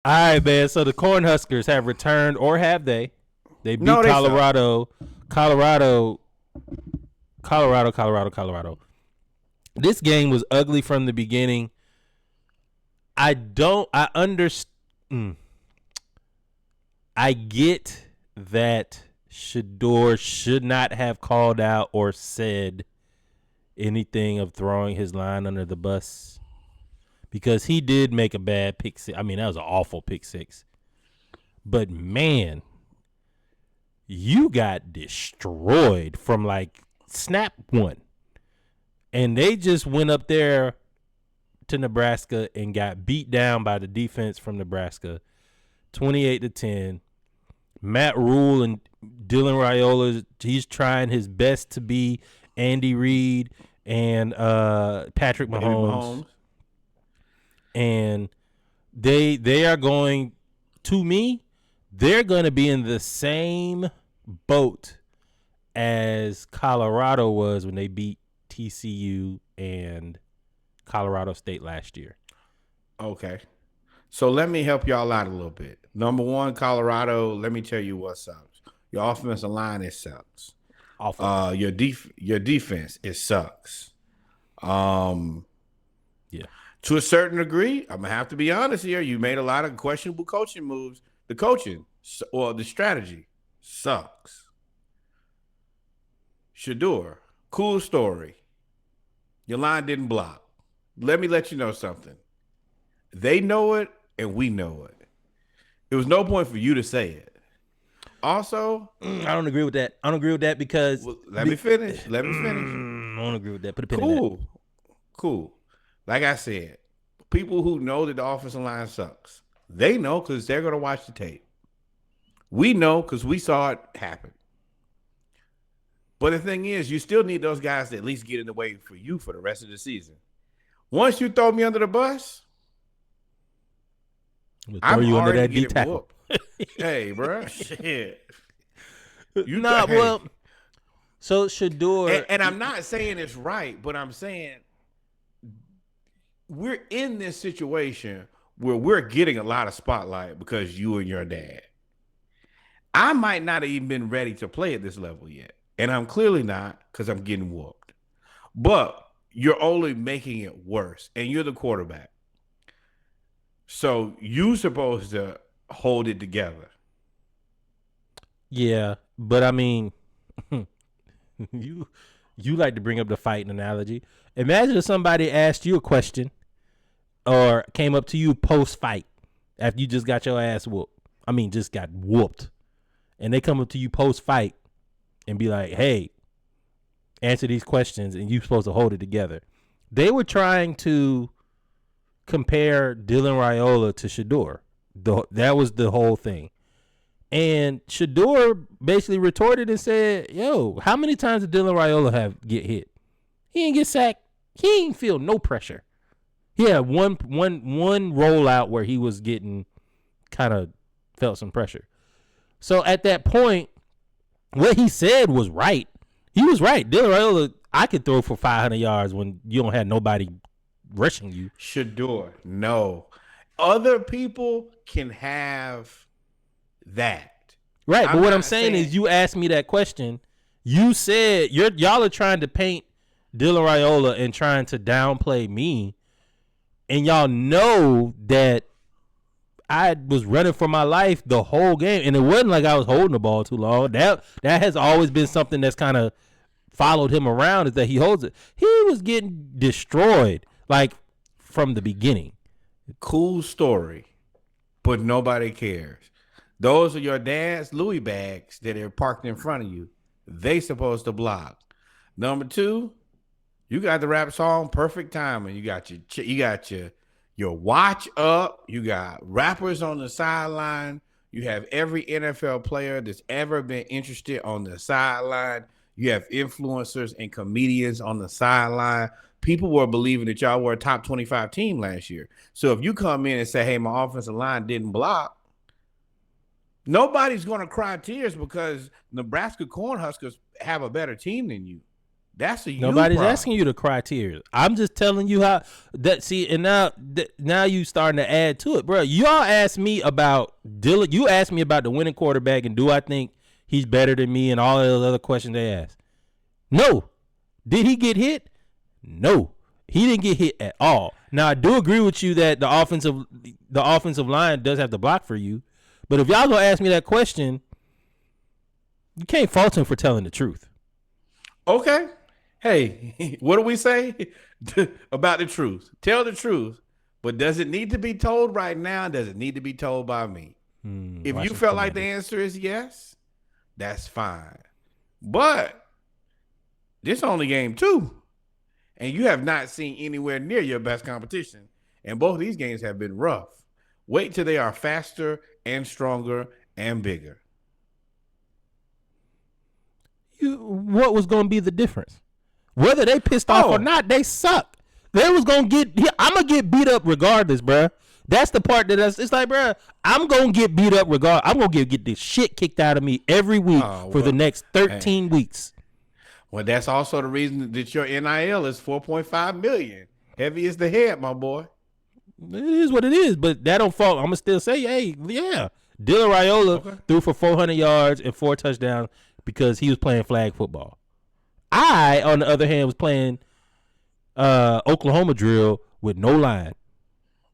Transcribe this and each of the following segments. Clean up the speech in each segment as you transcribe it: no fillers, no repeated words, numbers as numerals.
All right, man. So the Cornhuskers have returned, or have they? They beat No, they suck. Colorado. Colorado. Colorado. Colorado. Colorado. This game was ugly from the beginning. I understand. I get that Shadeur should not have called out or said anything of throwing his line under the bus because he did make a bad pick six. I mean, that was an awful pick six. But man, you got destroyed from like snap one. And they just went up there to Nebraska and got beat down by the defense from Nebraska 28-10. Matt Rhule and Dylan Raiola, he's trying his best to be Andy Reid and Patrick Mahomes. And they are going, to me, they're going to be in the same boat as Colorado was when they beat TCU and Colorado State last year. Okay. So let me help y'all out a little bit. Number one, Colorado, let me tell you what sucks. Your offensive line, it sucks. Awful. Your defense, it sucks. Yeah. To a certain degree, I'm going to have to be honest here. You made a lot of questionable coaching moves. The coaching or the strategy sucks. Shadeur, cool story. Your line didn't block. Let me let you know something. They know it, and we know it. It was no point for you to say it. Also, I don't agree with that. I don't agree with that because let me finish. I don't agree with that. Put a pin in that. Cool. Like I said, people who know that the offensive line sucks, they know because they're going to watch the tape. We know because we saw it happen. But the thing is, you still need those guys to at least get in the way for you for the rest of the season. Once you throw me under the bus, We'll throw you under that D tackle. Hey, bro. Shit. So Shadeur. And I'm not saying it's right, but I'm saying we're in this situation where we're getting a lot of spotlight because you and your dad. I might not have even been ready to play at this level yet. And I'm clearly not because I'm getting whooped. But you're only making it worse. And you're the quarterback. So you're supposed to hold it together. Yeah, but I mean, you like to bring up the fighting analogy. Imagine if somebody asked you a question or came up to you post-fight after you just got your ass whooped. I mean, just got whooped. And they come up to you post-fight and be like, hey, answer these questions, and you're supposed to hold it together. They were trying to compare Dylan Raiola to Shadeur. That was the whole thing. And Shadeur basically retorted and said, yo, how many times did Dylan Raiola get hit? He didn't get sacked. He didn't feel no pressure. He had one rollout where he was getting kind of felt some pressure. So at that point, what he said was right. He was right. Dylan Raiola, I could throw for 500 yards when you don't have nobody rushing you. Shadeur, no. Other people can have that. Right, but what I'm saying is you asked me that question. You said y'all are trying to paint Dylan Raiola and trying to downplay me. And y'all know that I was running for my life the whole game. And it wasn't like I was holding the ball too long. That has always been something that's kind of followed him around, is that he holds it. He was getting destroyed, like, from the beginning. Cool story, but nobody cares. Those are your dad's Louis bags that are parked in front of you. They supposed to block. Number two, you got the rap song Perfect Timing. You got your watch up. You got rappers on the sideline. You have every NFL player that's ever been interested on the sideline. You have influencers and comedians on the sideline. People were believing that y'all were a top 25 team last year. So if you come in and say, hey, my offensive line didn't block, nobody's going to cry tears because Nebraska Cornhuskers have a better team than you. That's a you Nobody's problem. asking you the criteria. I'm just telling you how that. See, and now you starting to add to it, bro. Y'all asked me about Dylan. You asked me about the winning quarterback and do I think he's better than me and all those other questions they asked. No. Did he get hit? No. He didn't get hit at all. Now I do agree with you that the offensive line does have to block for you, but if y'all gonna ask me that question, you can't fault him for telling the truth. Okay. Hey, what do we say about the truth? Tell the truth, but does it need to be told right now? Does it need to be told by me? If you felt like the answer is yes, that's fine. But this only game 2, and you have not seen anywhere near your best competition, and both of these games have been rough. Wait till they are faster and stronger and bigger. What was going to be the difference? Whether they pissed off or not, they suck. They was going to I'm going to get beat up regardless, bruh. That's the part it's like, bruh, I'm going to get beat up regardless. I'm going to get this shit kicked out of me every week for the next 13 weeks. Well, that's also the reason that your NIL is $4.5 million. Heavy as the head, my boy. It is what it is, but that don't fall. I'm going to still say, hey, yeah. Dylan Raiola threw for 400 yards and 4 touchdowns because he was playing flag football. I, on the other hand, was playing Oklahoma drill with no line.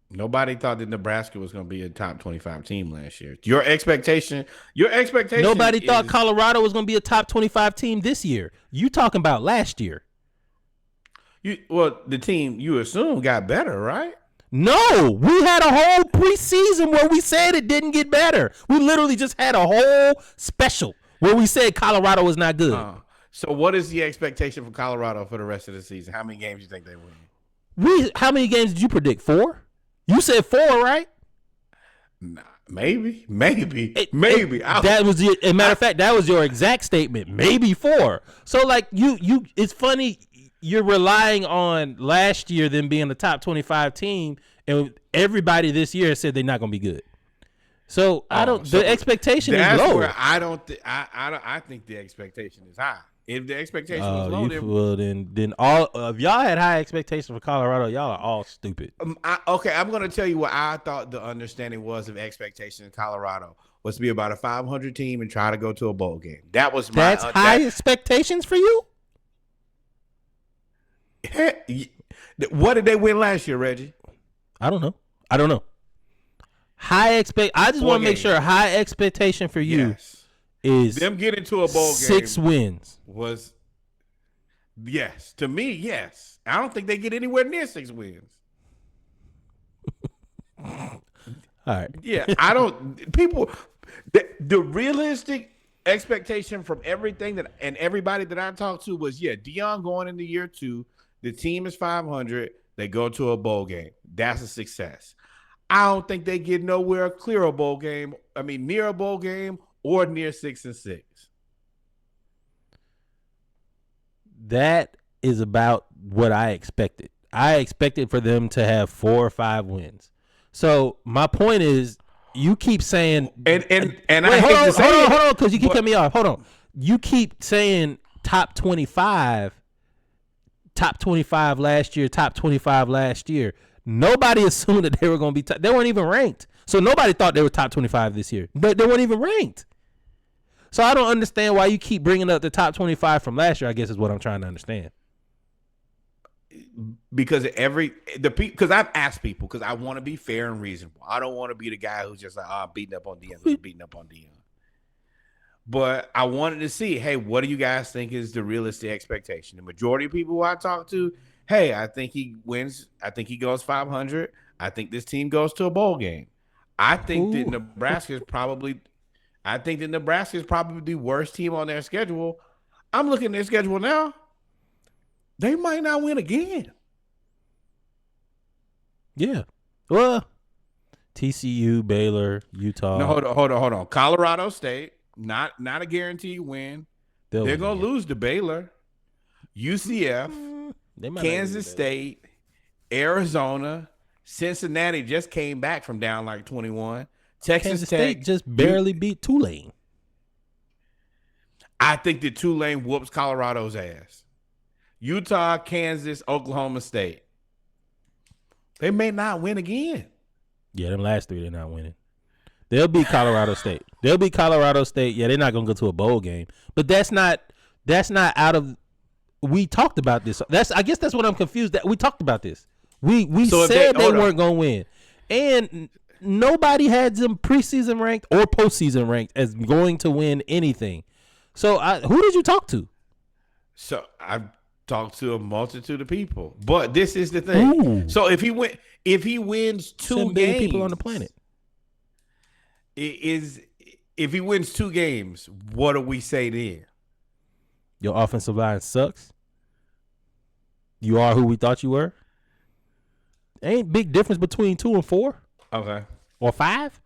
Nobody thought that Nebraska was going to be a top 25 team last year. Your expectation. Nobody thought Colorado was going to be a top 25 team this year. You talking about last year? The team you assume got better, right? No, we had a whole preseason where we said it didn't get better. We literally just had a whole special where we said Colorado was not good. So what is the expectation for Colorado for the rest of the season? How many games do you think they win? How many games did you predict? 4? You said 4, right? Nah, maybe. That was your. As a matter of fact, that was your exact statement. Maybe 4. So like you, it's funny. You're relying on last year them being the top 25 team, and everybody this year said they're not going to be good. So the expectation is low. Where I think the expectation is high. If the expectation was low, then all if y'all had high expectations for Colorado, y'all are all stupid. I'm going to tell you what I thought the understanding was of expectation in Colorado was to be about a 500 team and try to go to a bowl game. That's high expectations for you. What did they win last year, Reggie? I don't know. I just want to make sure high expectation for you is them getting to a bowl game. 6 wins was yes to me. Yes, I don't think they get anywhere near 6 wins. All right. Yeah, I don't. People, the realistic expectation from everything and everybody that I talked to was Deion going into year 2. The team is 500. They go to a bowl game. That's a success. I don't think they get nowhere near a bowl game or near 6-6. That is about what I expected. I expected for them to have 4 or 5 wins. So my point is, you keep saying and hold on, because you keep cutting me off. Hold on, you keep saying top 25 last year, top 25 last year. Nobody assumed that they were going to be they weren't even ranked. So nobody thought they were top 25 this year. But they weren't even ranked. So I don't understand why you keep bringing up the top 25 from last year, I guess is what I'm trying to understand. Because because I've asked people, because I want to be fair and reasonable. I don't want to be the guy who's just like, I'm beating up on Deion. But I wanted to see, hey, what do you guys think is the realistic expectation? The majority of people who I talk to, hey, I think he wins. I think he goes 500. I think this team goes to a bowl game. I think that Nebraska is probably the worst team on their schedule. I'm looking at their schedule now. They might not win again. Yeah. Well, TCU, Baylor, Utah. No, hold on. Colorado State, not a guaranteed win. They're going to lose to Baylor, UCF, Kansas State, Arizona, Cincinnati just came back from down like 21. Texas Tech State just barely beat Tulane. I think that Tulane whoops Colorado's ass. Utah, Kansas, Oklahoma State. They may not win again. Yeah, them last 3 they're not winning. They'll beat Colorado State. Yeah, they're not gonna go to a bowl game. But that's not out of. We talked about this. I guess that's what I'm confused. That we talked about this. We said they weren't gonna win, and nobody had them preseason ranked or postseason ranked as going to win anything. So who did you talk to? So I've talked to a multitude of people, but this is the thing. Ooh. So if he wins 2 games, people on the planet. If he wins 2 games, what do we say then? Your offensive line sucks. You are who we thought you were. Ain't big difference between 2 and 4. Okay. Or 5.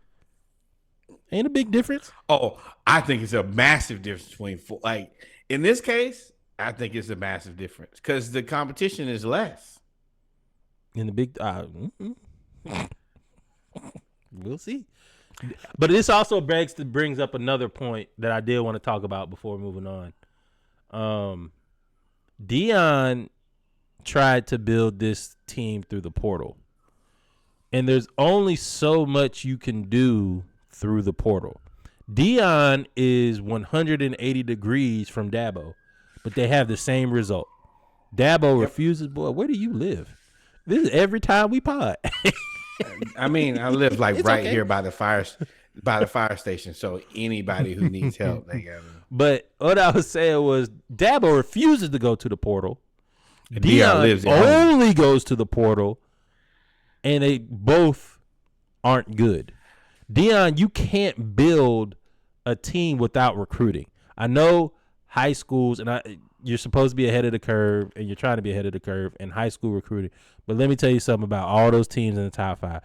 Ain't a big difference. Oh, I think it's a massive difference between 4. Like in this case, I think it's a massive difference because the competition is less. In the big, we'll see. But this also brings up another point that I did want to talk about before moving on. Deion tried to build this team through the portal, and there's only so much you can do through the portal. Deion is 180 degrees from Dabo, but they have the same result. Dabo refuses. Boy, where do you live? This is every time we pod. I mean, I live like here by the fire station. So anybody who needs help, they got it. But what I was saying was Dabo refuses to go to the portal. Deion only goes to the portal, and they both aren't good. Deion, you can't build a team without recruiting. I know high schools, and you're supposed to be ahead of the curve, and you're trying to be ahead of the curve in high school recruiting. But let me tell you something about all those teams in the top 5.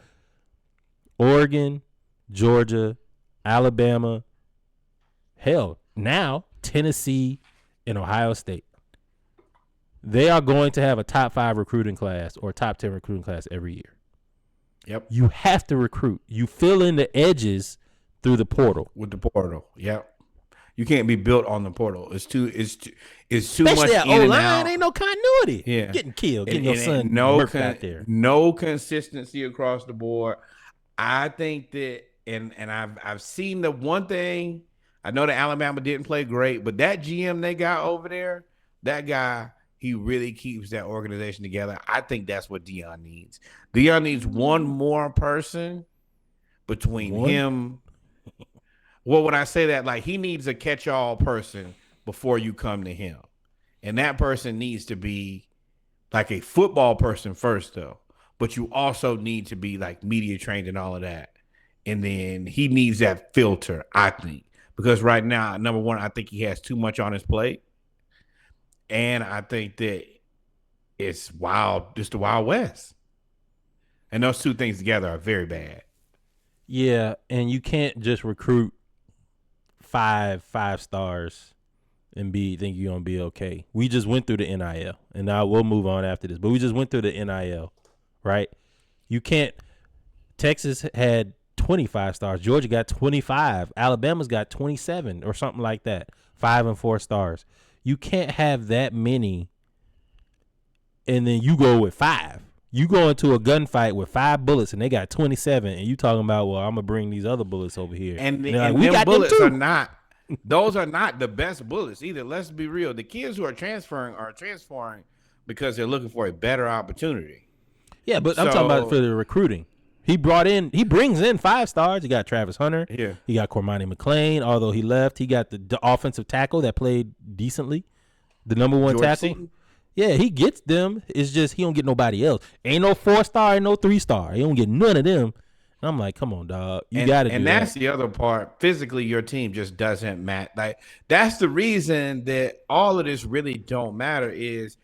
Oregon, Georgia, Alabama, hell, now Tennessee and Ohio State. They are going to have a top 5 recruiting class or top 10 recruiting class every year. Yep. You have to recruit. You fill in the edges through the portal. With the portal, yep. You can't be built on the portal. It's too especially much that in and O-line, out. Ain't no continuity. Yeah. Getting killed, getting your son murked out there. No consistency across the board. I think that, and I've seen the one thing. I know that Alabama didn't play great, but that GM they got over there, that guy, he really keeps that organization together. I think that's what Deion needs. Deion needs one more person between him. Well, when I say that, like he needs a catch-all person before you come to him. And that person needs to be like a football person first, though. But you also need to be like media trained and all of that. And then he needs that filter, I think. Because right now, number one, I think he has too much on his plate. And I think that it's wild, just the Wild West. And those two things together are very bad. Yeah, and you can't just recruit five stars and think you're gonna be okay. We just went through the NIL, and now we'll move on after this. But we just went through the NIL, right? You can't. Texas had 25 stars. Georgia got 25. Alabama's got 27 or something like that. 5 and 4 stars. You can't have that many, and then you go with 5. You go into a gunfight with 5 bullets, and they got 27, and you talking about, well, I'm gonna bring these other bullets over here. And them bullets are not; those are not the best bullets either. Let's be real. The kids who are transferring because they're looking for a better opportunity. Yeah, but I'm talking about for the recruiting. He brings in 5 stars. He got Travis Hunter. Yeah. He got Cormani McClain, although he left. He got the offensive tackle that played decently, the number 1 George tackle. Seaton? Yeah, he gets them. It's just he don't get nobody else. Ain't no 4-star, ain't no 3-star. He don't get none of them. And I'm like, come on, dog. You got to do that. And that's the other part. Physically, your team just doesn't match. Like that's the reason that all of this really don't matter is,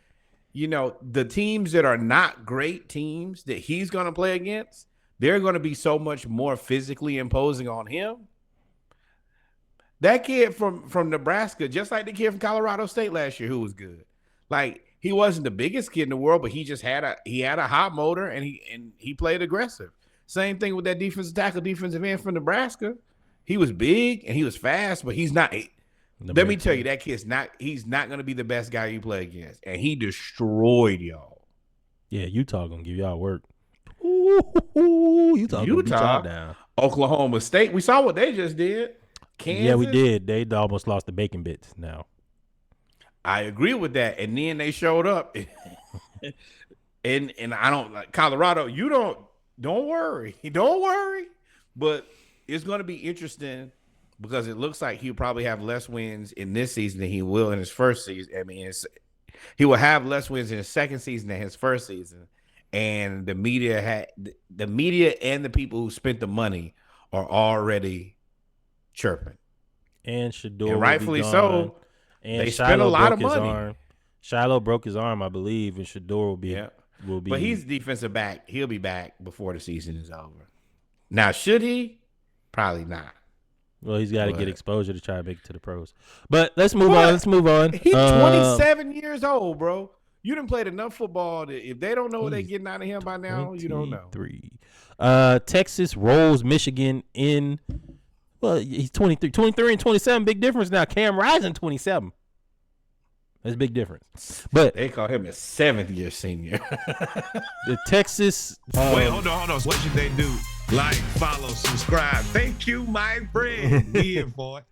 the teams that are not great teams that he's going to play against, they're going to be so much more physically imposing on him. That kid from Nebraska, just like the kid from Colorado State last year who was good. Like, he wasn't the biggest kid in the world, but he just had a hot motor and he played aggressive. Same thing with that defensive end from Nebraska. He was big and he was fast, but he's not Let me tell you, that kid's he's not going to be the best guy you play against. And he destroyed y'all. Yeah, Utah going to give y'all work. Ooh, Utah going to beat y'all down. Oklahoma State, we saw what they just did. Kansas. Yeah, we did. They almost lost the bacon bits now. I agree with that. And then they showed up. and I don't like Colorado. You don't worry. Don't worry. But it's going to be interesting because it looks like he'll probably have less wins in this season than he will in his first season. I mean, he will have less wins in his second season than his first season. And the media and the people who spent the money are already chirping. And Shadeur, and rightfully so. And they spent a lot of money. Shiloh broke his arm, I believe, and Shadeur will be. But he's defensive back. He'll be back before the season is over. Now, should he? Probably not. Well, he's got to get exposure to try to make it to the pros. But let's move on. He's 27 years old, bro. You done played enough football that if they don't know what they're getting out of him by now, you don't know. Texas rolls Michigan in. Well, he's 23 and 27. Big difference now. Cam Rising 27. That's a big difference. But they call him a 7th-year senior. The Texas. Wait, hold on. What should they do? Like, follow, subscribe. Thank you, my friend. We in for it.